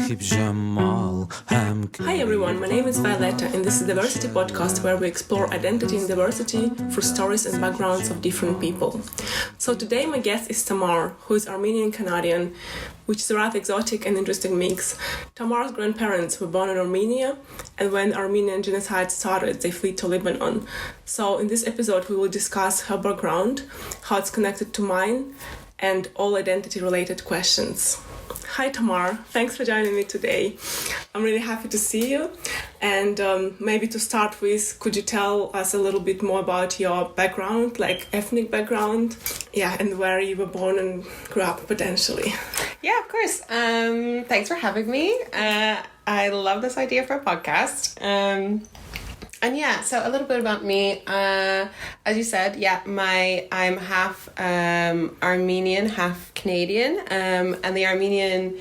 Hi everyone, my name is Violetta and this is the Diversity Podcast where we explore identity and diversity through stories and backgrounds of different people. So today my guest is Tamar, who is Armenian-Canadian, which is a rather exotic and interesting mix. Tamar's grandparents were born in Armenia, and when Armenian Genocide started, they fled to Lebanon. So in this episode we will discuss her background, how it's connected to mine, and all identity-related questions. Hi Tamar, thanks for joining me today. I'm really happy to see you. And maybe to start with, could you tell us a little bit more about your background, like ethnic background? Yeah, and where you were born and grew up potentially. Yeah, of course. Thanks for having me. I love this idea for a podcast. And yeah, so a little bit about me. As you said, I'm half Armenian, half Canadian. And the Armenian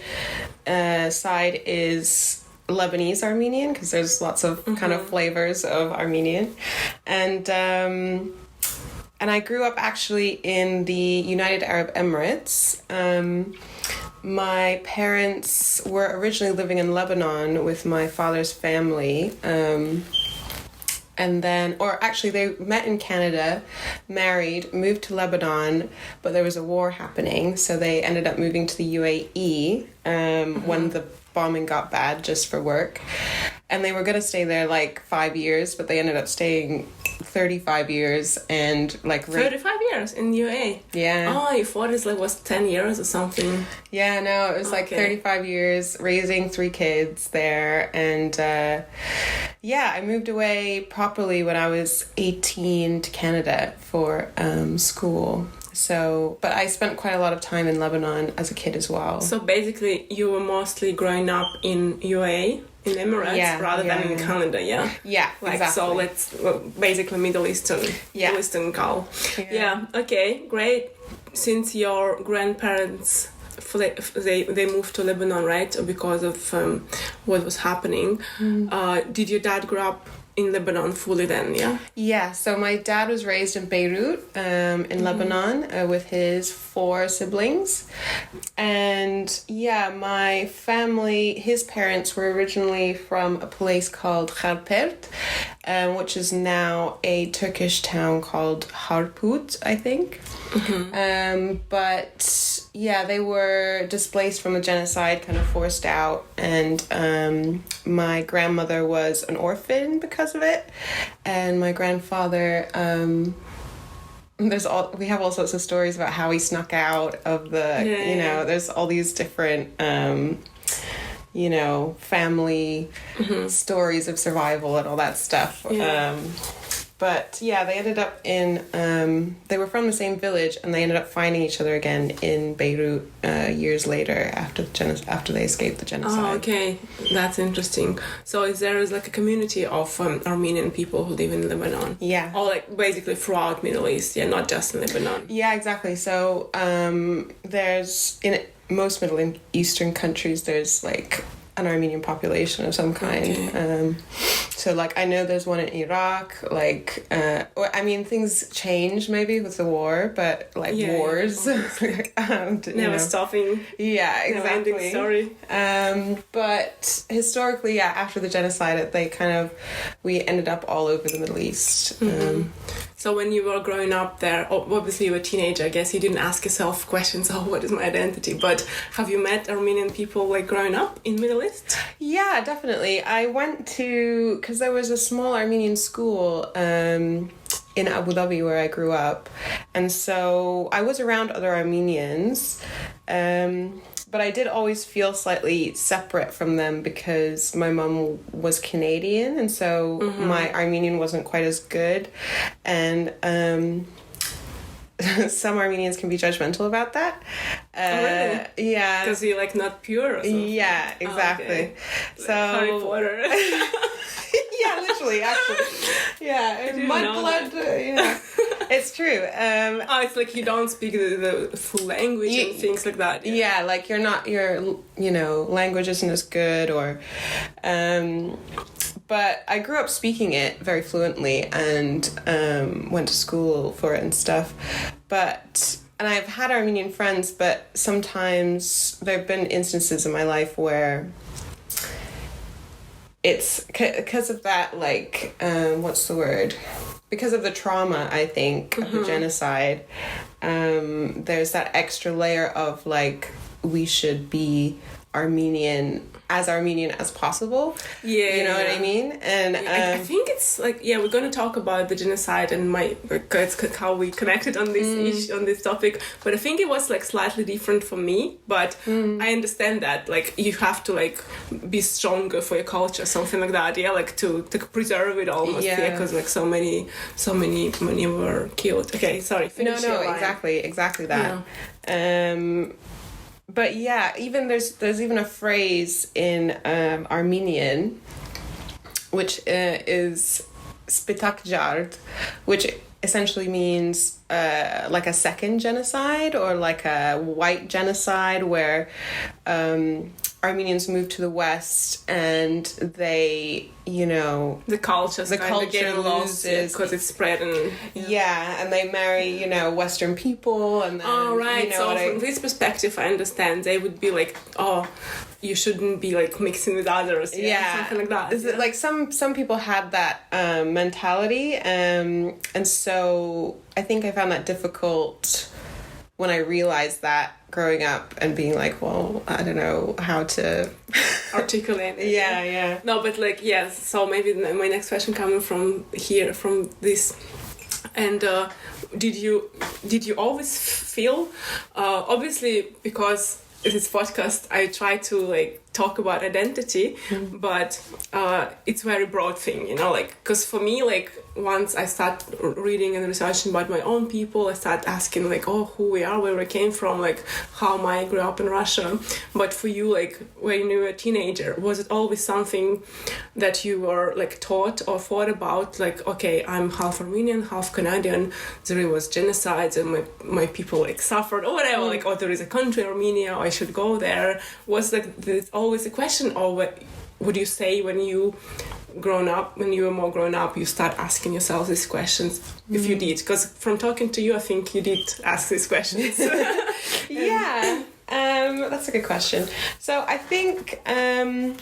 side is Lebanese Armenian, because there's lots of kind of flavors of Armenian. And I grew up actually in the United Arab Emirates. My parents were originally living in Lebanon with my father's family. And then, or actually they met in Canada, married, moved to Lebanon, but there was a war happening. So they ended up moving to the UAE when the bombing got bad, just for work. And they were going to stay there like 5 years, but they ended up staying 35 years and like... 35 years in UAE? Yeah. Oh, I thought it was 10 years or something. Yeah, no, it was like 35 years, raising 3 kids there. And I moved away properly when I was 18 to Canada for school. So, but I spent quite a lot of time in Lebanon as a kid as well. So basically you were mostly growing up in UAE? In Emirates rather than in Canada, yeah? Yeah, like, exactly. So basically Middle Eastern girl. Yeah, okay, great. Since your grandparents, they moved to Lebanon, right? Because of what was happening. Did your dad grow up in Lebanon fully then, yeah? Yeah, so my dad was raised in Beirut, in Lebanon, with his 4 siblings. And yeah, my family, his parents were originally from a place called Kharpert, which is now a Turkish town called Harput, I think. But yeah, they were displaced from the genocide, kind of forced out, and my grandmother was an orphan because of it, and my grandfather, we have all sorts of stories about how he snuck out of the, there's all these different family stories of survival and all that stuff. But yeah, they ended up they were from the same village, and they ended up finding each other again in Beirut years later after they escaped the genocide. Oh, okay. That's interesting. So there is like a community of Armenian people who live in Lebanon? Yeah. Or like basically throughout Middle East, yeah, not just in Lebanon? Yeah, exactly. So there's, in most Middle Eastern countries, there's like an Armenian population of some kind. Okay. So like I know there's one in Iraq, like things change maybe with the war, but like wars never stopping. Yeah, exactly. Never ending story. But historically, after the genocide, we ended up all over the Middle East. So when you were growing up there, obviously you were a teenager, I guess you didn't ask yourself questions, what is my identity? But have you met Armenian people like growing up in Middle East? Yeah, definitely. I went to, because there was a small Armenian school in Abu Dhabi where I grew up. And so I was around other Armenians. But I did always feel slightly separate from them because my mum was Canadian, and so my Armenian wasn't quite as good. And some Armenians can be judgmental about that. Really? Yeah. Because you're like not pure or something? Yeah, exactly. Oh, okay. So Harry Potter. Yeah, literally, actually. Yeah, mudblood, It's true. It's like you don't speak the full language and things like that. Yeah, like your language isn't as good or... But I grew up speaking it very fluently and went to school for it and stuff. And I've had Armenian friends, but sometimes there have been instances in my life where it's because of that, like, what's the word? Because of the trauma, I think, of the genocide, there's that extra layer of, like, we should be Armenian as possible. Yeah. You know what I mean? And I think it's like, we're going to talk about the genocide and how we connected on this issue, on this topic. But I think it was like slightly different for me. But I understand that, like, you have to like be stronger for your culture, something like that. Yeah, like to preserve it almost. Yeah, because like so many were killed. Okay, sorry. No, exactly that. Yeah. But yeah, even there's even a phrase in Armenian, which is spitakjard, which essentially means like a second genocide or like a white genocide, where Armenians moved to the West and they, you know, the culture getting lost because it's spread and and they marry, you know, Western people, and then, you know, so from this perspective I understand they would be like, oh, you shouldn't be like mixing with others, something like that. Is it like some people had that mentality, and so I think I found that difficult when I realized that growing up and being like, well, I don't know how to articulate it. Yeah. No, but like, yes. So maybe my next question coming from here, from this, and did you always feel, obviously because this podcast I try to like talk about identity, but it's very broad thing, you know, like, because for me, like, once I start reading and researching about my own people, I start asking like, oh, who we are, where we came from, like how I grew up in Russia. But for you, like, when you were a teenager, was it always something that you were like taught or thought about, like, okay, I'm half Armenian, half Canadian, there was genocides and my people like suffered or whatever, like, oh, there is a country, Armenia, I should go there? Was like this always a question, or what would you say when you were more grown up, you start asking yourself these questions? If you did, because from talking to you, I think you did ask these questions. That's a good question. So I think I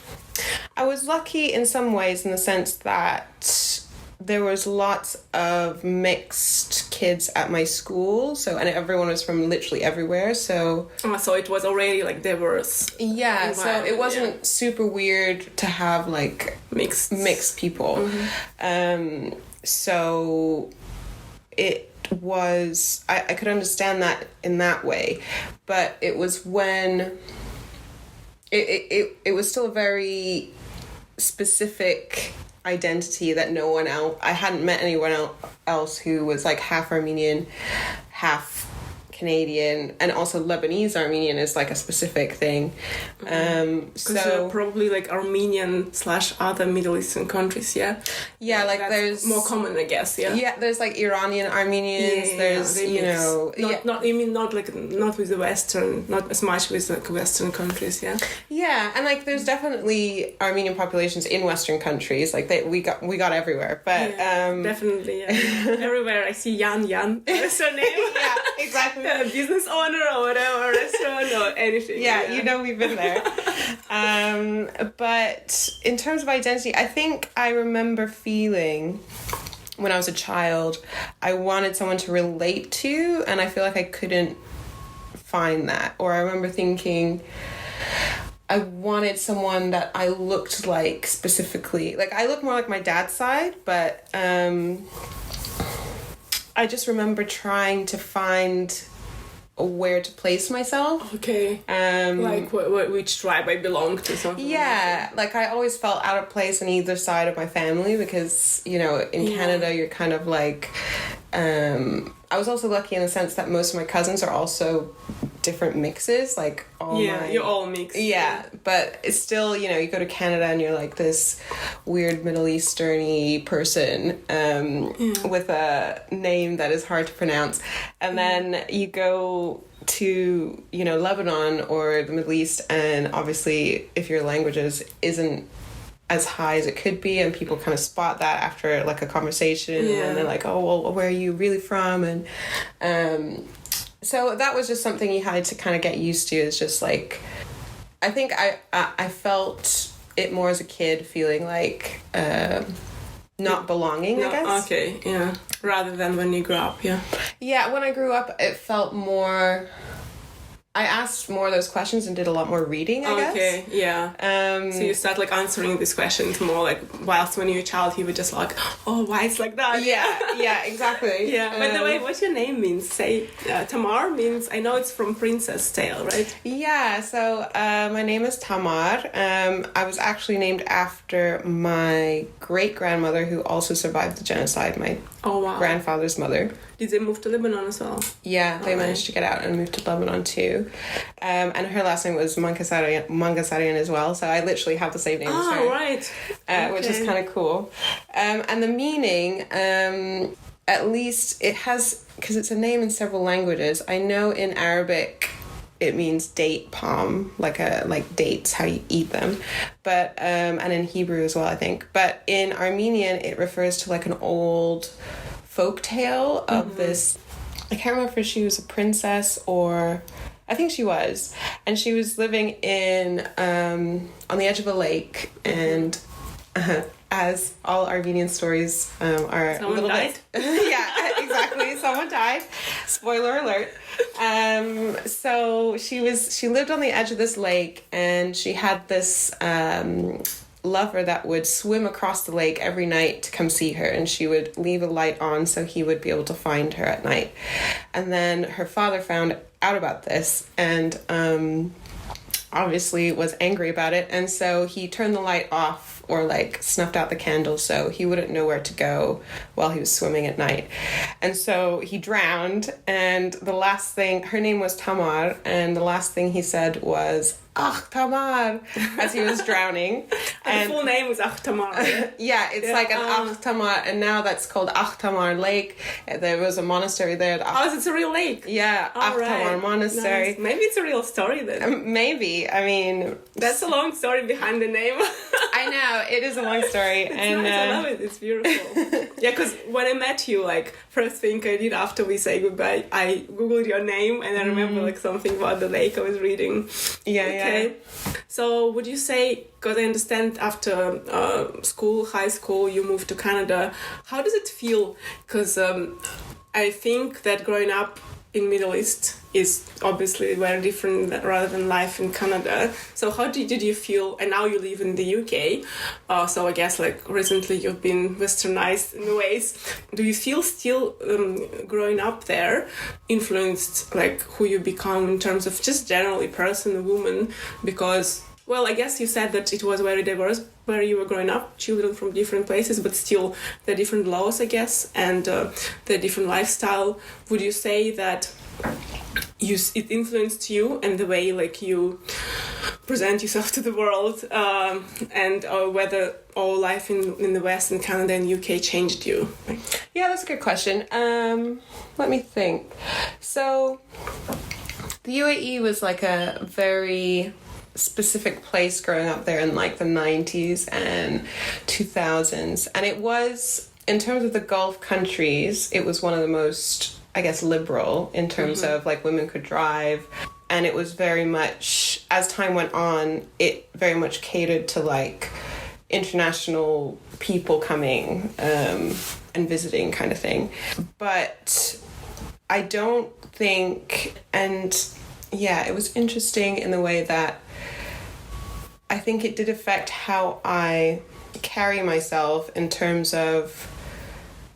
was lucky in some ways, in the sense that there was lots of mixed kids at my school, and everyone was from literally everywhere, so it was already like diverse. So it wasn't super weird to have like mixed people. So it was, I could understand that in that way, but it was when it was still a very specific identity that no one else, I hadn't met anyone else who was like half Armenian, half Canadian, and also Lebanese Armenian is like a specific thing. Because you're probably like Armenian / other Middle Eastern countries, like there's more common, I guess. There's like Iranian Armenians. There's, you know, not with the Western, not as much with like Western countries. And like there's definitely Armenian populations in Western countries. Like we got everywhere, but definitely everywhere I see Jan surname. Exactly. Business owner or whatever, restaurant or anything. You know, we've been there. But in terms of identity, I think I remember feeling when I was a child, I wanted someone to relate to, and I feel like I couldn't find that. Or I remember thinking I wanted someone that I looked like specifically. Like, I look more like my dad's side, but I just remember trying to find where to place myself. Okay. Like which tribe I belong to, something. Like I always felt out of place on either side of my family, because, you know, in Canada you're kind of like I was also lucky in the sense that most of my cousins are also different mixes, like you're all mixed. But it's still, you know, you go to Canada and you're like this weird Middle Eastern-y person with a name that is hard to pronounce, and then you go to, you know, Lebanon or the Middle East, and obviously if your languages isn't as high as it could be, and people kind of spot that after like a conversation, and they're like, oh, well, where are you really from? And so that was just something you had to kind of get used to. It's just like, I think I felt it more as a kid, feeling like not belonging, I guess. Okay, yeah. Rather than when you grew up, yeah. Yeah, when I grew up, it felt more... I asked more of those questions and did a lot more reading, I guess. Okay, yeah. So you start like answering these questions more like whilst when you're a child you were just like, oh, why it's like that? Yeah, exactly. Yeah. By the way, what your name means? Say Tamar means, I know it's from Princess Tale, right? Yeah, so my name is Tamar. I was actually named after my great-grandmother who also survived the genocide, my grandfather's mother. Did they move to Lebanon as well? Yeah, they managed to get out and move to Lebanon too. And her last name was Mangasarian as well, so I literally have the same name as her. Oh, right. Which is kind of cool. And the meaning, at least it has, because it's a name in several languages. I know in Arabic it means date palm, like dates, how you eat them. But and in Hebrew as well, I think. But in Armenian, it refers to like an old folk tale of this, I can't remember if she was a princess or, I think she was, and she was living in on the edge of a lake, and as all Armenian stories are, someone a little died? bit, yeah, exactly, someone died, spoiler alert. So she lived on the edge of this lake, and she had this lover that would swim across the lake every night to come see her, and she would leave a light on so he would be able to find her at night. And then her father found out about this and obviously was angry about it, and so he turned the light off or like snuffed out the candle so he wouldn't know where to go while he was swimming at night. And so he drowned, and the last thing, her name was Tamar, and the last thing he said was "Ach, Tamar," as he was drowning. And the full name was Ach Tamar. Yeah, it's like an Ach Tamar, and now that's called Ach Tamar Lake. There was a monastery there. It's a real lake. Yeah, Ach Tamar Monastery. Nice. Maybe it's a real story then. Maybe. I mean, that's a long story behind the name. I know, it is a long story. It's and nice. I love it. It's beautiful. Yeah, because when I met you, like, first thing I did after we say goodbye, I googled your name, and I remember like something about the lake I was reading. Okay. So would you say, because I understand after high school, you moved to Canada, how does it feel? Because I think that growing up in Middle East is obviously very different rather than life in Canada. So how did you feel? And now you live in the UK, so I guess like recently you've been westernized in ways. Do you feel still growing up there influenced like who you become in terms of just generally person, woman? Because, well, I guess you said that it was very diverse where you were growing up, children from different places, but still the different laws, I guess, and the different lifestyle. Would you say that it influenced you and the way like you present yourself to the world, and whether all life in the West and Canada and UK changed you? Yeah, that's a good question. Let me think. So the UAE was like a very specific place growing up there in like the 90s and 2000s, and it was, in terms of the Gulf countries, it was one of the most, I guess, liberal in terms of like women could drive, and it was very much, as time went on, it very much catered to like international people coming and visiting kind of thing. But I don't think, and yeah, it was interesting in the way that I think it did affect how I carry myself in terms of,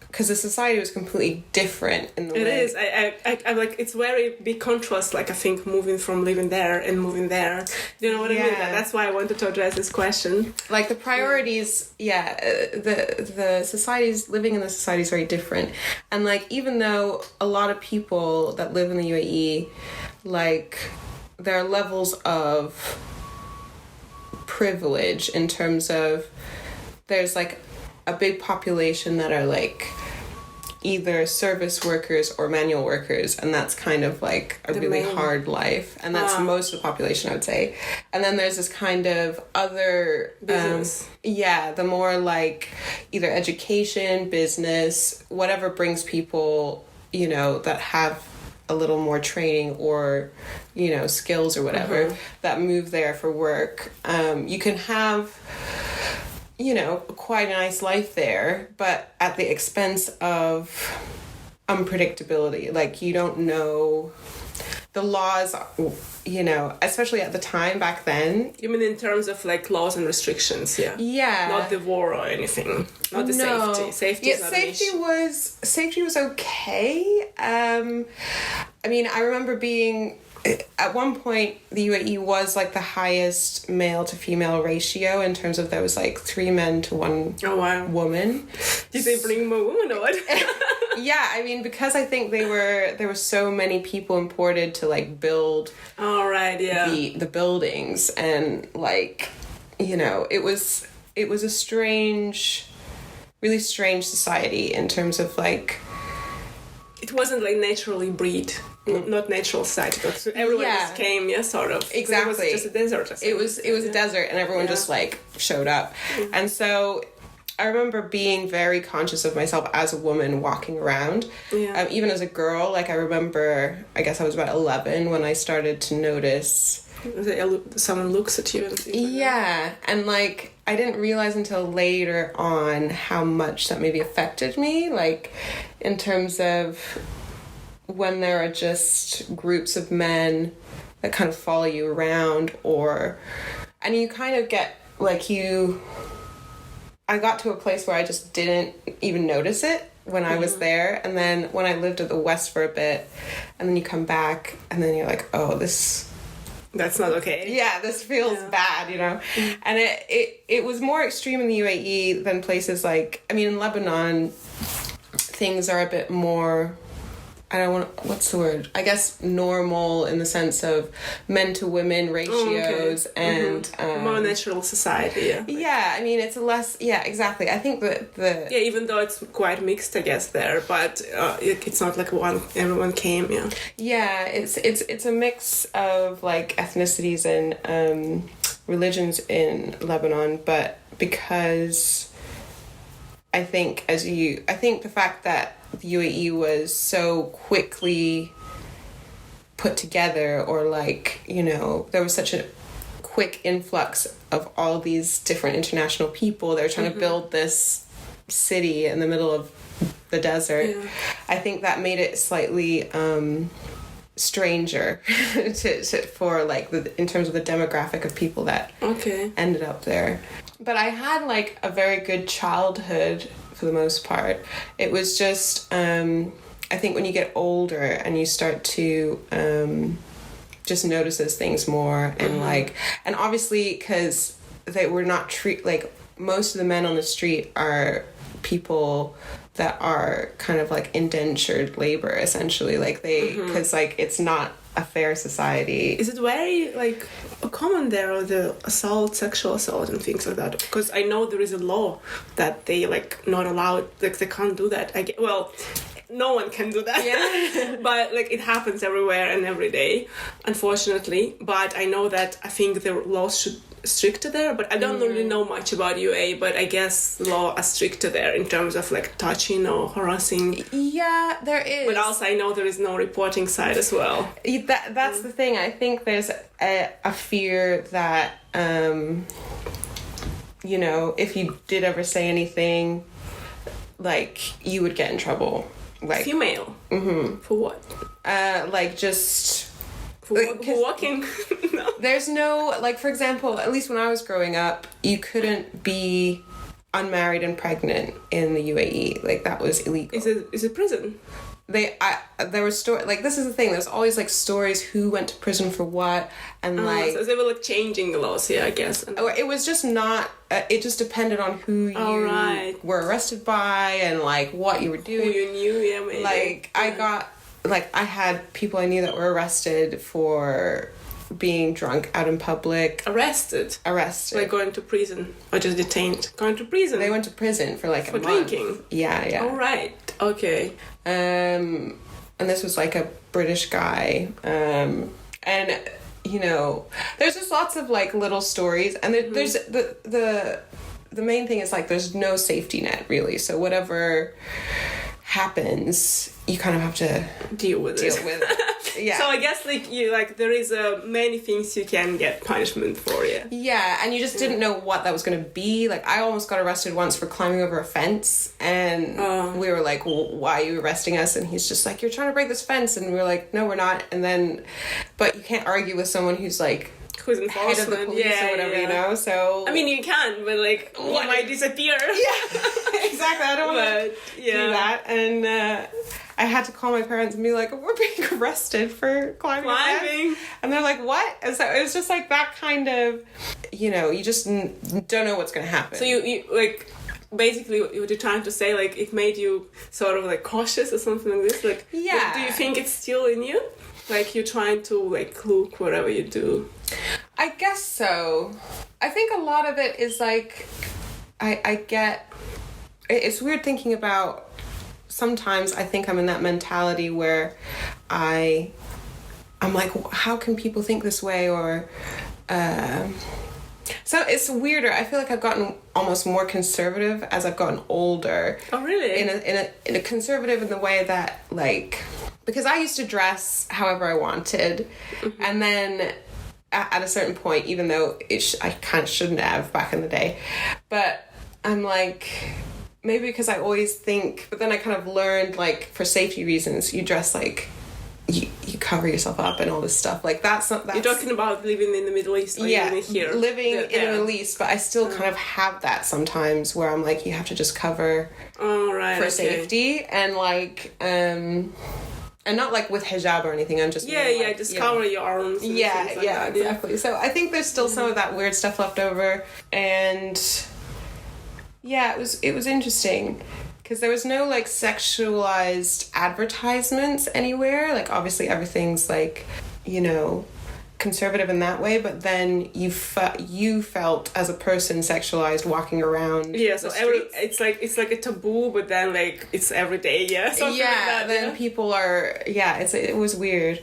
because the society was completely different in the way. It is. I like, it's very big contrast, like I think moving from living there and moving there. Do you know what I mean? That's why I wanted to address this question. Like the priorities, the societies, living in the society is very different. And like, even though a lot of people that live in the UAE, like there are levels of privilege in terms of, there's like a big population that are like either service workers or manual workers, and that's kind of like a really hard life, and that's most of the population, I would say. And then there's this kind of other business, the more like either education, business, whatever brings people, you know, that have a little more training or, skills or whatever that move there for work, you can have, quite a nice life there, but at the expense of unpredictability. Like, you don't know the laws, especially at the time back then. You mean in terms of like laws and restrictions? Yeah. Not the war or anything. Not the safety. Safety was okay. I remember being, at one point, the UAE was like the highest male to female ratio in terms of there was like 3 men to 1 woman. Did they bring more women or what? Yeah, because I think there were so many people imported to like build the buildings, and like, it was a really strange society in terms of like, it wasn't like naturally breed, not natural society, but everyone just came, sort of. Exactly. It was just a desert. It was a desert, and everyone just like showed up. And so I remember being very conscious of myself as a woman walking around. Even as a girl, like I remember, I guess I was about 11 when I started to notice someone looks at you and things like that. And like I didn't realize until later on how much that maybe affected me, like in terms of when there are just groups of men that kind of follow you around, and you kind of get like I got to a place where I just didn't even notice it when I was there. And then when I lived at the West for a bit, and then you come back and then you're like, oh, that's not okay. Yeah, this feels bad, And it was more extreme in the UAE than places like, in Lebanon, things are a bit more, what's the word? I guess normal in the sense of men to women ratios and... more natural society, Yeah, it's a less... Yeah, exactly. I think that Yeah, even though it's quite mixed, I guess, there, but it's not like everyone came, Yeah, it's a mix of, like, ethnicities and religions in Lebanon, but because... I think the fact that the UAE was so quickly put together, or like, there was such a quick influx of all these different international people. They were trying to build this city in the middle of the desert. I think that made it slightly stranger for like in terms of the demographic of people that ended up there. But I had like a very good childhood for the most part. It was just I think when you get older and you start to just notice those things more, and and obviously because they were not like most of the men on the street are people that are kind of like indentured labor, essentially, like they because like it's not a fair society. Is it very like common there, the sexual assault and things like that? Because I know there is a law that they like not allowed, like they can't do that. No one can do that. But like it happens everywhere and every day, unfortunately. But I know that I think the laws should stricter there, but I don't really know much about UAE, but I guess the law are stricter there in terms of like touching or harassing. Yeah, there is. But also I know there is no reporting side as well. That's the thing. I think there's a fear that if you did ever say anything, like you would get in trouble. Like female. For what? Like just for walking. No. There's no, like, for example, at least when I was growing up, you couldn't be unmarried and pregnant in the UAE. Like that was illegal. Is it prison? There were like, this is the thing, there's always like stories who went to prison for what, and so they were like changing the laws, I guess. It was just not, it just depended on who you were arrested by and like what you were doing. Who you knew, maybe. Like I had people I knew that were arrested for being drunk out in public. Arrested? Like going to prison or just detained? Going to prison? They went to prison for like a month. For drinking? Yeah. All right. Okay. And this was like a British guy. And there's just lots of like little stories, and there's the main thing is like there's no safety net really. So whatever happens, you kind of have to deal with it. Yeah. So I guess like you like there is many things you can get punishment for. Yeah, and you just didn't know what that was going to be. Like I almost got arrested once for climbing over a fence, and we were like, well, why are you arresting us? And he's just like, you're trying to break this fence, and we were like, no, we're not. And then, but you can't argue with someone who's like who's head of the police or whatever, you know. So I mean, you can, but like you might disappear. Yeah, exactly. I don't want to do that, and I had to call my parents and be like, we're being arrested for climbing. And they're like, what? And so it was just like that kind of, you know, you just don't know what's going to happen. So you like, basically what you're trying to say, like, it made you sort of like cautious or something like this? Like, yeah. Do you think it's still in you? Like, you're trying to like look whatever you do? I guess so. I think a lot of it is like, I get, it's weird thinking about, sometimes I think I'm in that mentality where I'm like, how can people think this way? Or so it's weirder. I feel like I've gotten almost more conservative as I've gotten older. Oh, really? In a conservative in the way that, like, because I used to dress however I wanted, and then at a certain point, even though I kind of shouldn't have back in the day, but I'm like, maybe because I always think, but then I kind of learned, like, for safety reasons, you dress like you cover yourself up and all this stuff. Like, that's not... That's, you're talking about living in the Middle East or even here? Living in the Middle East, but I still kind of have that sometimes where I'm like, you have to just cover for safety. And, like, and not, like, with hijab or anything. I'm just... just cover your arms. And things like that. Exactly. So I think there's still some of that weird stuff left over. And... yeah, it was interesting because there was no like sexualized advertisements anywhere. Like obviously everything's like, you know, conservative in that way, but then you felt as a person sexualized walking around. Yeah, so it's like a taboo, but then like it's every day. Yeah, something like that. Then people are it was weird.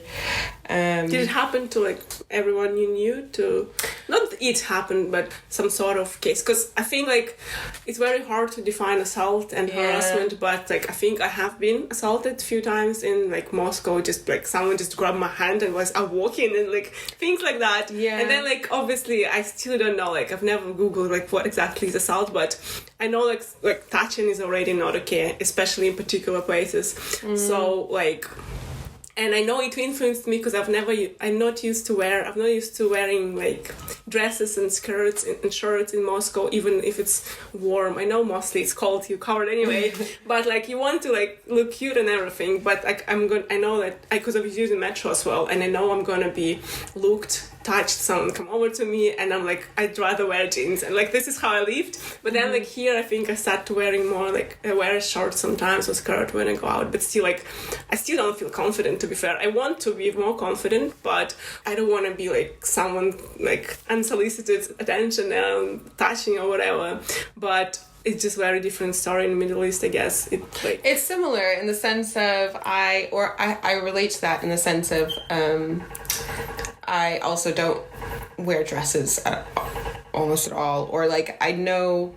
Did it happen to like everyone you knew? To not it happened, but some sort of case? Because I think like it's very hard to define assault and harassment. But like I think I have been assaulted a few times in like Moscow. Just like someone just grabbed my hand and was walking and like things like that. Yeah. And then like obviously I still don't know. Like I've never Googled like what exactly is assault, but I know like touching is already not okay, especially in particular places. So like. And I know it influenced me because I'm not used to wearing like dresses and skirts and shirts in Moscow, even if it's warm. I know mostly it's cold, you covered anyway, but like you want to like look cute and everything. But like I know that because I was using metro as well, and I know I'm gonna be touched, someone come over to me, and I'm like, I'd rather wear jeans, and like this is how I lived. But then like here I think I started wearing more like I wear a short sometimes or skirt when I go out, but still like I still don't feel confident, to be fair. I want to be more confident, but I don't want to be like someone like unsolicited attention and touching or whatever. But it's just very different story in the Middle East, I guess. It's similar in the sense of I relate to that in the sense of I also don't wear dresses almost at all, or like I know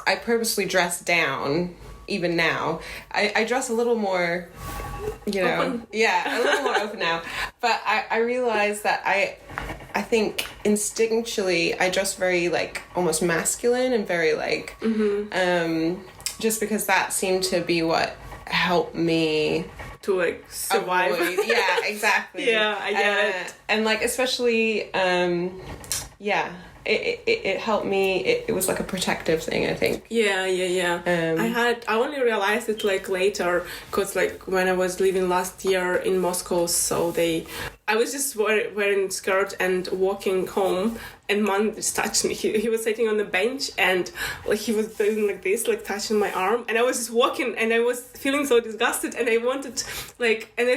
I purposely dress down even now. I dress a little more, you know, open. A little more open now, but I realize that I think instinctually I dress very like almost masculine and very like just because that seemed to be what helped me to like survive. Yeah, exactly. Yeah, I get it. And like especially it helped me. It was like a protective thing, I think. Yeah. I only realized it like later, because like when I was living last year in Moscow, so I was just wearing skirt and walking home, and man just touched me. He was sitting on the bench, and like he was doing like this, like touching my arm, and I was just walking, and I was feeling so disgusted, and I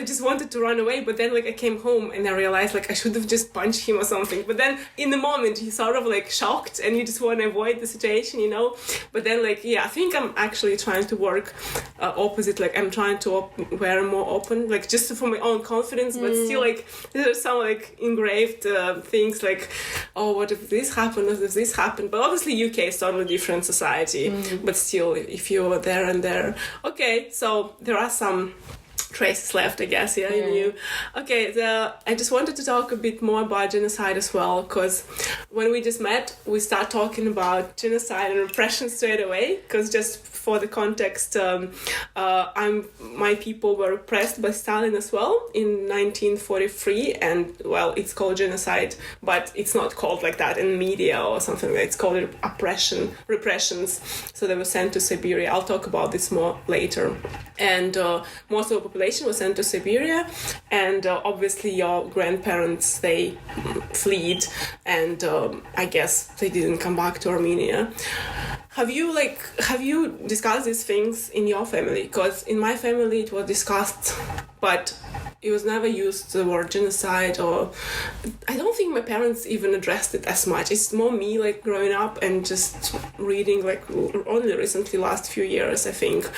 just wanted to run away. But then like I came home and I realized like I should have just punched him or something. But then in the moment he sort of like shocked, and you just want to avoid the situation, you know. But then like I think I'm actually trying to work opposite. Like I'm trying to wear more open, like just for my own confidence, but still like there are some like engraved things like, oh what if this happened, what if this happened? But obviously UK is totally different society, but still, if you were there and there. Okay, so there are some traces left, I guess, in you. Okay, I just wanted to talk a bit more about genocide as well, because when we just met, we start talking about genocide and repression straight away, because just for the context, my people were oppressed by Stalin as well in 1943, and well, it's called genocide, but it's not called like that in media or something like that. It's called repressions. So they were sent to Siberia. I'll talk about this more later. And most of the population was sent to Siberia, and obviously your grandparents, they fled, and I guess they didn't come back to Armenia. Have you discussed these things in your family? Because in my family it was discussed, but it was never used the word genocide, or I don't think my parents even addressed it as much. It's more me like growing up and just reading like only recently, last few years, I think.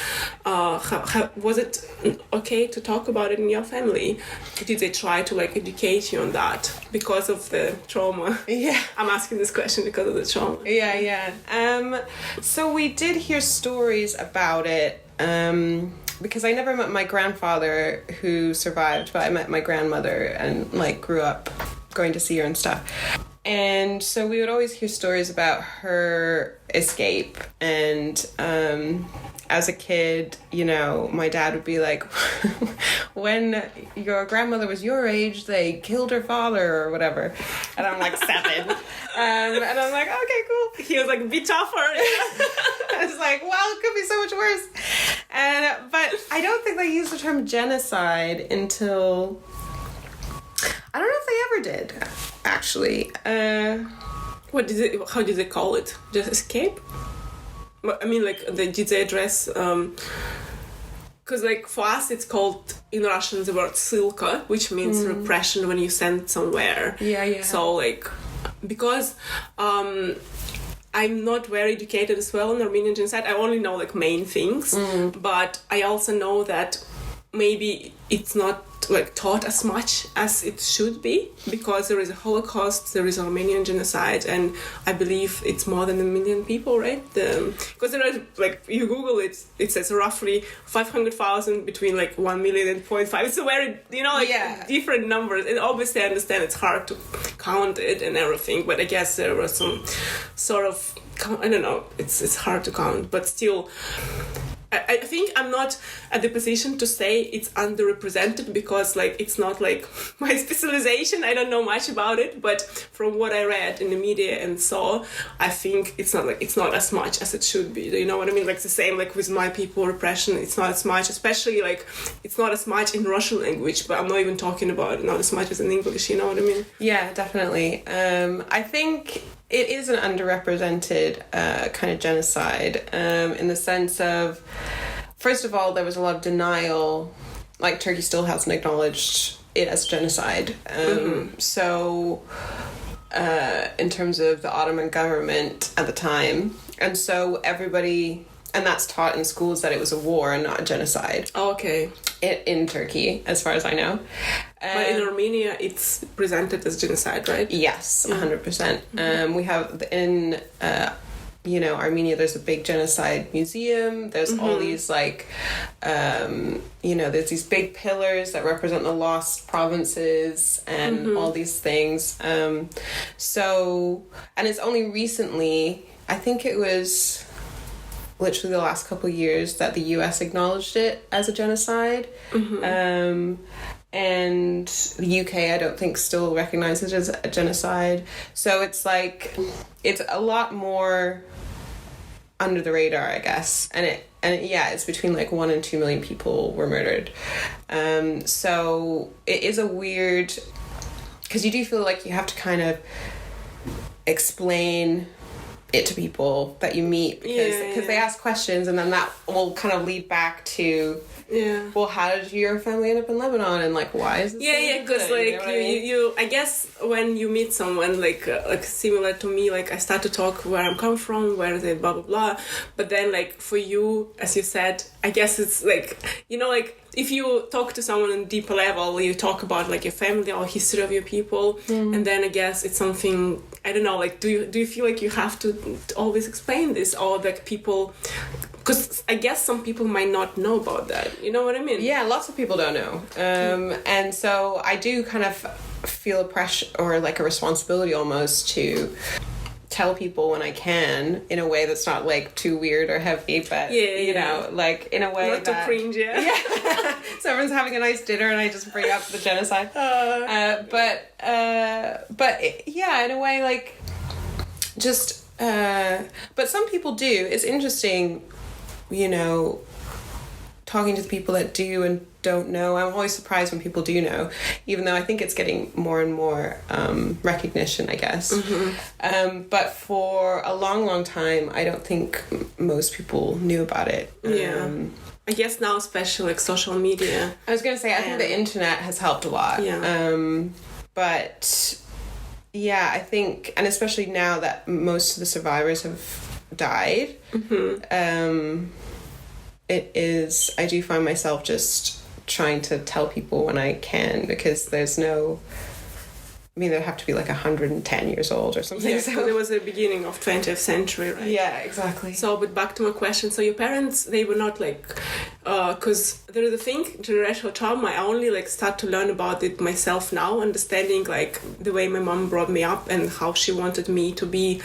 Was it okay to talk about it in your family? Did they try to like educate you on that because of the trauma? Yeah. I'm asking this question because of the trauma. Yeah. So we did hear stories about it. Because I never met my grandfather who survived, but I met my grandmother and like grew up going to see her and stuff. And so we would always hear stories about her escape. And as a kid, you know, my dad would be like, when your grandmother was your age, they killed her father or whatever. And I'm like 7. And I'm like, okay, cool. He was like, be tougher. I was like, well, it could be so much worse. But I don't think they used the term genocide until, I don't know if they ever did, actually. How did they call it? Just escape? I mean, like, did they address, because like for us it's called in Russian the word ссылка, which means repression when you send somewhere. Yeah. So like, because I'm not very educated as well on Armenian genocide, I only know like main things, but I also know that maybe it's not like taught as much as it should be, because there is a Holocaust, there is Armenian genocide, and I believe it's more than 1 million people, right? Because there are like, you Google it, it says roughly 500,000 between like 1 million and 0.5. It's a very, different numbers, and obviously I understand it's hard to count it and everything, but I guess there was some sort of, I don't know, it's hard to count, but still I think I'm not at the position to say it's underrepresented, because like it's not like my specialization. I don't know much about it, but from what I read in the media and saw, I think it's not as much as it should be. Do you know what I mean? Like the same like with my people repression, it's not as much, especially like it's not as much in Russian language, but I'm not even talking about it not as much as in English, you know what I mean? Yeah, definitely. I think it is an underrepresented kind of genocide, in the sense of, first of all, there was a lot of denial. Like, Turkey still hasn't acknowledged it as genocide. So, in terms of the Ottoman government at the time. And so everybody, and that's taught in schools that it was a war and not a genocide. Oh, okay. In Turkey, as far as I know. But in Armenia, it's presented as genocide, right? Yes, 100%. We have in, Armenia, there's a big genocide museum. There's all these like, there's these big pillars that represent the lost provinces and all these things. And it's only recently, I think it was literally the last couple of years, that the US acknowledged it as a genocide. And the UK, I don't think, still recognizes it as a genocide. So it's like, it's a lot more under the radar, I guess. And it's between like 1 and 2 million people were murdered. So it is a weird, because you do feel like you have to kind of explain it to people that you meet, because they ask questions, and then that will kind of lead back to, well, how did your family end up in Lebanon, and like, why is this because like you I guess when you meet someone like similar to me, like I start to talk where I'm come from, where they blah blah blah, but then like for you, as you said, I guess it's like, like if you talk to someone on a deeper level, you talk about like your family or history of your people, and then I guess it's something, I don't know, like do you feel like you have to always explain this, or like people, because I guess some people might not know about that, you know what I mean? Yeah, lots of people don't know. And so I do kind of feel a pressure or like a responsibility almost to tell people when I can in a way that's not like too weird or heavy, but you know, like in a way not that, too cringe, yeah. So everyone's having a nice dinner and I just bring up the genocide. But yeah, in a way, like just but some people do. It's interesting, you know, talking to the people that do and don't know. I'm always surprised when people do know, even though I think it's getting more and more recognition, I guess. But for a long time, I don't think most people knew about it. I guess now, especially like social media. I was going to say, I think the internet has helped a lot. But yeah, I think, and especially now that most of the survivors have died, I do find myself just trying to tell people when I can, because there's no, I mean, they'd have to be like 110 years old or something. Yeah, so there was the beginning of 20th century, right? Yeah, exactly. So, but back to my question. So your parents, they were not like, because there's the thing, generational trauma, I only like start to learn about it myself now, understanding like the way my mom brought me up and how she wanted me to be.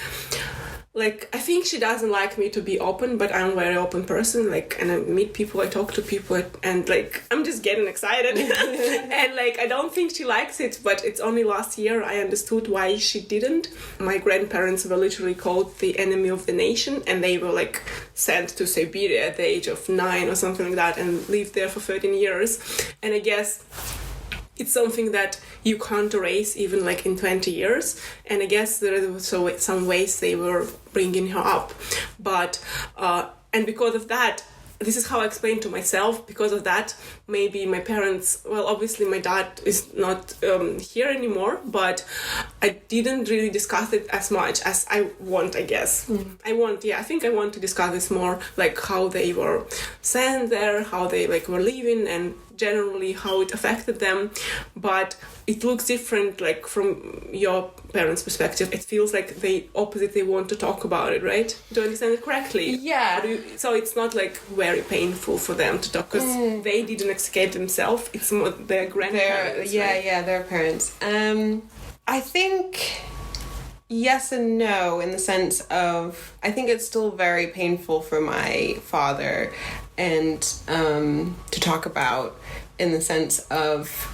Like, I think she doesn't like me to be open, but I'm a very open person, like, and I meet people, I talk to people, and, like, I'm just getting excited. And, like, I don't think she likes it, but it's only last year I understood why she didn't. My grandparents were literally called the enemy of the nation, and they were, like, sent to Siberia at the age of 9 or something like that, and lived there for 13 years. And I guess it's something that you can't erase even like in 20 years. And I guess there are also some ways they were bringing her up. But, and because of that, this is how I explained to myself, because of that, maybe my parents, well, obviously my dad is not here anymore, but I didn't really discuss it as much as I want, I guess. I think I want to discuss this more, like how they were sent there, how they like were living, and generally how it affected them. But it looks different, like from your parents' perspective. It feels like they want to talk about it, right? Do I understand it correctly? Yeah. So it's not like very painful for them to talk, because they didn't escape themselves. It's more their grandparents. Their parents. I think yes and no, in the sense of, I think it's still very painful for my father and to talk about, in the sense of,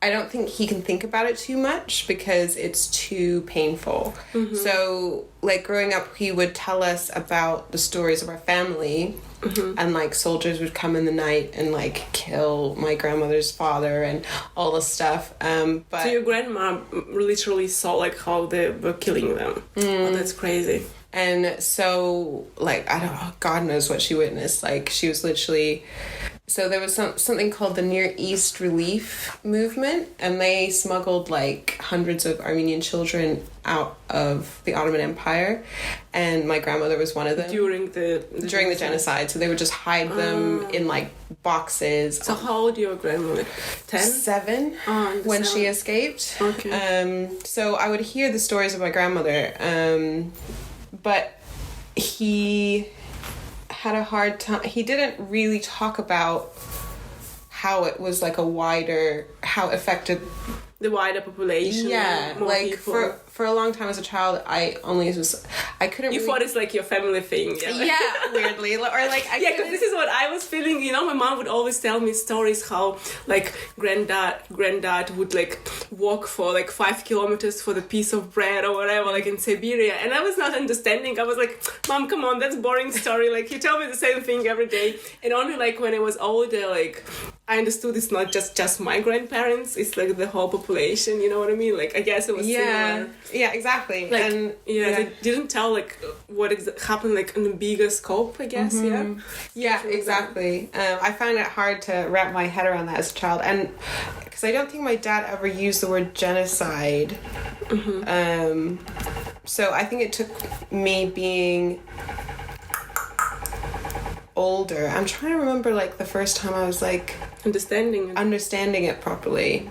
I don't think he can think about it too much because it's too painful. So, like, growing up, he would tell us about the stories of our family, and, like, soldiers would come in the night and, like, kill my grandmother's father and all this stuff. But so your grandma literally saw, like, how they were killing them. Oh, that's crazy. And so, like, I don't know, God knows what she witnessed. Like, she was literally... So there was something called the Near East Relief Movement, and they smuggled, like, hundreds of Armenian children out of the Ottoman Empire, and my grandmother was one of them. During the genocide. So they would just hide them in, like, boxes. So how old your grandmother? 10? 7 when she escaped. Okay. So I would hear the stories of my grandmother, but he had a hard time. He didn't really talk about how it was like how it affected the wider population. Yeah, like people. For a long time as a child, I couldn't. You thought it's like your family thing. Yeah, weirdly, or like because this is what I was feeling. You know, my mom would always tell me stories how like granddad would like walk for like 5 kilometers for the piece of bread or whatever, like in Siberia, and I was not understanding. I was like, Mom, come on, that's boring story. Like you tell me the same thing every day. And only like when I was older, like I understood it's not just my grandparents. It's like the whole population. You know what I mean? Like I guess it was similar. Yeah, exactly. Like, and they didn't tell like what happened like in a bigger scope, I guess. Yeah, exactly. I found it hard to wrap my head around that as a child, and because I don't think my dad ever used the word genocide. So I think it took me being older, I'm trying to remember like the first time I was like understanding it properly.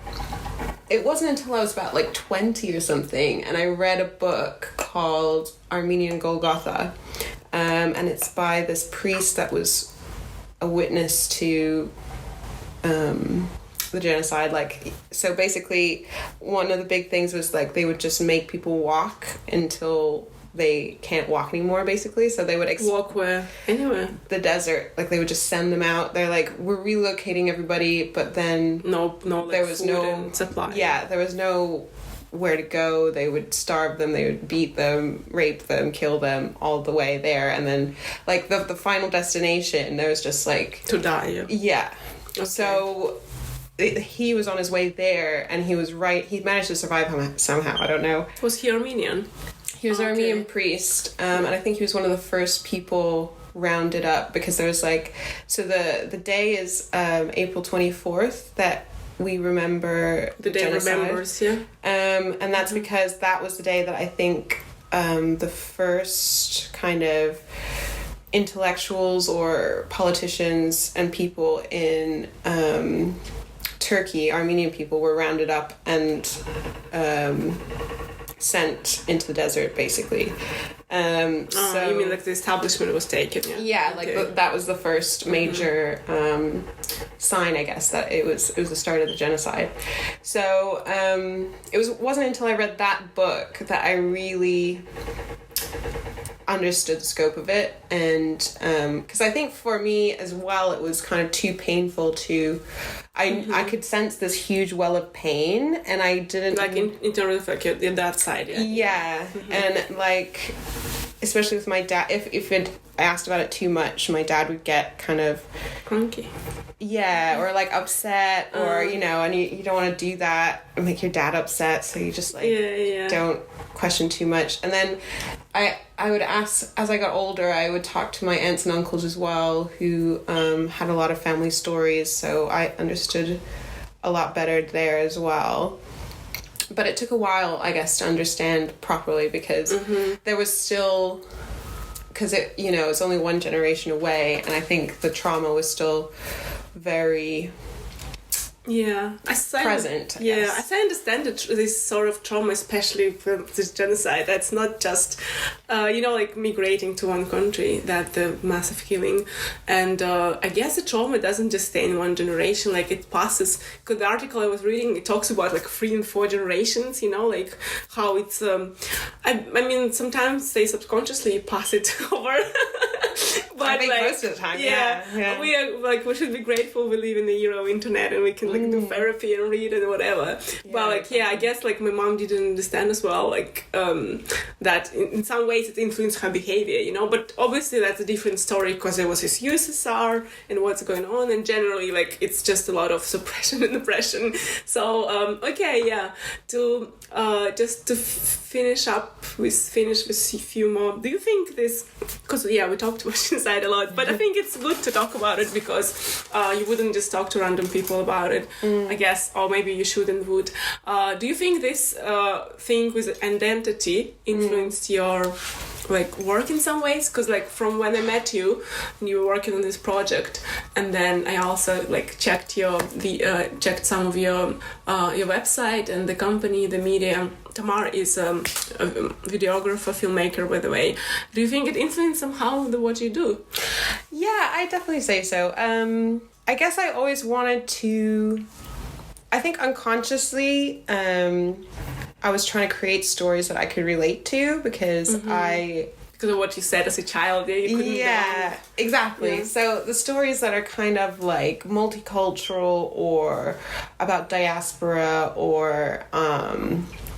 It wasn't until I was about like 20 or something, and I read a book called Armenian Golgotha, and it's by this priest that was a witness to the genocide. Like, so basically one of the big things was like they would just make people walk until they can't walk anymore, basically. So they would walk where? Anywhere. The desert. Like, they would just send them out. They're like, we're relocating everybody, but then no like, there was no supply. Yeah, there was no where to go. They would starve them, they would beat them, rape them, kill them all the way there, and then like the final destination, there was just like to die. Yeah. Okay. So he was on his way there, and he managed to survive somehow. I don't know. Was he Armenian? He was an Armenian priest, and I think he was one of the first people rounded up, because there was like, so the day is April 24th that we remember the day genocide. Remembers, yeah. And that's because that was the day that I think the first kind of intellectuals or politicians and people in Turkey, Armenian people, were rounded up and sent into the desert, basically. So you mean like the establishment was taken? Yeah, like okay. That was the first major sign, I guess, that it was the start of the genocide. So it wasn't until I read that book that I really understood the scope of it, and because I think for me as well, it was kind of too painful to. I could sense this huge well of pain, and I didn't like in terms of like that side. Yeah, and like especially with my dad, if I asked about it too much, my dad would get kind of cranky. Yeah, or like upset, or and you don't want to do that and make your dad upset, so you just like don't question too much. And then I would ask, as I got older, I would talk to my aunts and uncles as well, who had a lot of family stories, so I understood a lot better there as well. But it took a while, I guess, to understand properly, because there was still, because it's only one generation away, and I think the trauma was still very present. I understand this sort of trauma, especially from this genocide. That's not just, like migrating to one country, that the massive killing. And I guess the trauma doesn't just stay in one generation, like it passes. Because the article I was reading, it talks about like 3 and 4 generations, like how it's, I mean, sometimes they subconsciously pass it over. But I think like, most of the time, yeah. We are like, we should be grateful we live in the era of internet and we can like do therapy and read and whatever. But like, I guess like my mom didn't understand as well, like that in some ways it influenced her behavior, But obviously that's a different story, because there was this USSR and what's going on, and generally like it's just a lot of suppression and oppression. So to just to finish with a few more. Do you think this? Because we talked about genocide a lot, but I think it's good to talk about it, because you wouldn't just talk to random people about it, I guess, or maybe you shouldn't would. Do you think this thing with identity influenced your like work in some ways? Because like from when I met you and you were working on this project, and then I also like checked checked some of your website and the company, the media. Tamar is a videographer, filmmaker, by the way. Do you think it influenced somehow what you do? Yeah, I definitely say so. I guess I always wanted to, I think unconsciously, I was trying to create stories that I could relate to, because because of what you said as a child, you couldn't exactly. Yeah. So the stories that are kind of like multicultural, or about diaspora, or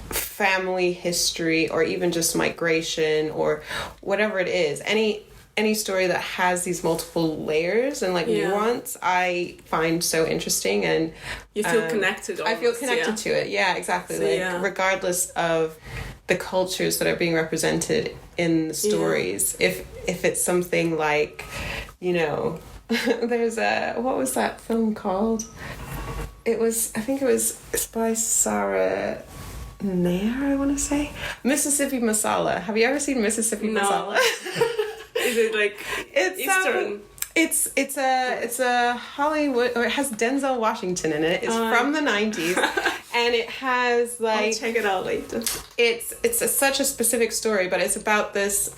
family history, or even just migration, or whatever it is, any story that has these multiple layers and like nuance, I find so interesting, and you feel connected. I feel connected to it. Yeah, exactly. So, regardless of the cultures that are being represented in the stories, if it's something like, there's what was that film called? I think it was by Sarah Nair, I want to say. Mississippi Masala. Have you ever seen Mississippi Masala? Is it like it's Eastern? It's a Hollywood, or it has Denzel Washington in it. It's from the 90s, and it has like, I'll check it out later. Such a specific story, but it's about this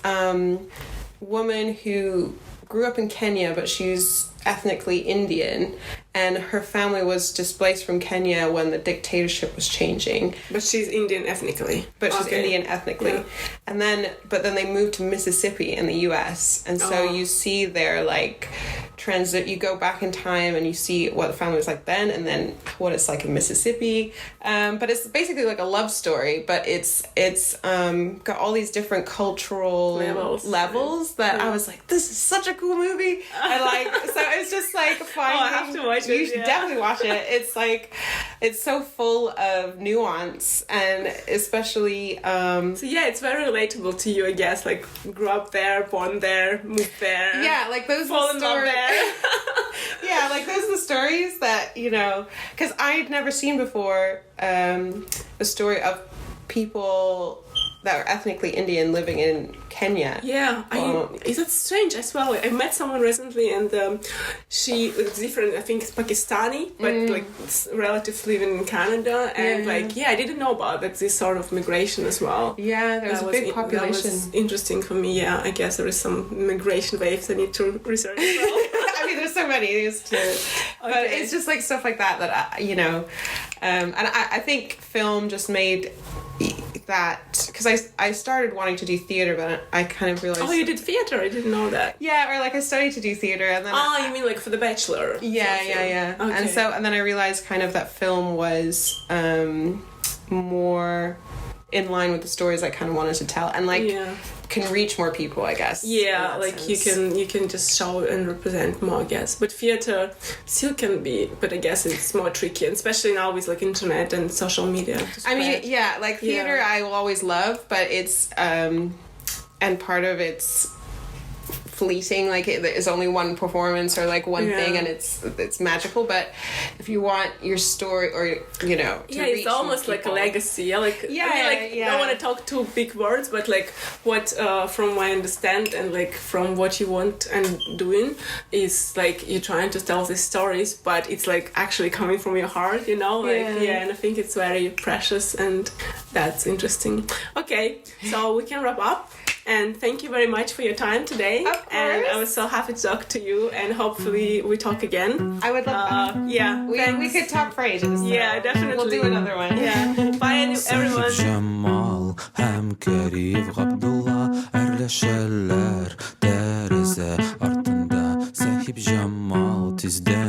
woman who grew up in Kenya, but she's ethnically Indian, and her family was displaced from Kenya when the dictatorship was changing. But she's Indian ethnically. But she's Indian ethnically. Yeah. And then they moved to Mississippi in the US. And so you see their like transit, you go back in time and you see what the family was like then and then what it's like in Mississippi. But it's basically like a love story, but it's got all these different cultural levels that I was like, this is such a cool movie. And like, so it's just like finding, I have to watch it. You should definitely watch it. It's like, it's so full of nuance, and especially so yeah, it's very relatable to you, I guess. Like, grew up there, born there, moved there. Yeah, like those fall in love there. Yeah, like those are the stories that, you know, because I'd never seen before a story of people that are ethnically Indian living in Kenya. Yeah, it's strange as well. I met someone recently, and she was different. I think it's Pakistani, but like relatives living in Canada, and like I didn't know about like this sort of migration as well. Yeah, there's a big population. That was interesting for me. Yeah, I guess there is some migration waves I need to research as well. I mean, there's so many things to, but it's just like stuff like that you know, and I think film just made that, because I started wanting to do theater, but I kind of realized. Oh, you did theater? I didn't know that. Yeah, or like I studied to do theater, and then. Oh, you mean like for the bachelor? Yeah. Okay. And then I realized kind of that film was more in line with the stories I kind of wanted to tell, and like can reach more people, I guess. Yeah, like sense. you can just show and represent more, I guess. But theater still can be, but I guess it's more tricky, and especially now with like internet and social media. I mean, yeah, like theater I will always love, but it's and part of it's fleeting, like it is only one performance or like one thing, and it's magical. But if you want your story, or you know, to reach it's almost like a legacy. I don't want to talk too big words, but like what from what I understand and like from what you want and doing is like you're trying to tell these stories, but it's like actually coming from your heart, you know, like and I think it's very precious, and that's interesting. Okay, so we can wrap up. And thank you very much for your time today. Of course. And I was so happy to talk to you, and hopefully we talk again. I would love that. Yeah. We could talk for ages. So yeah, definitely. We'll do another one. Yeah. Bye everyone. Jamal, hem Kerif Abdullah, erleşerler derize ardında. Sahip Jamal tizden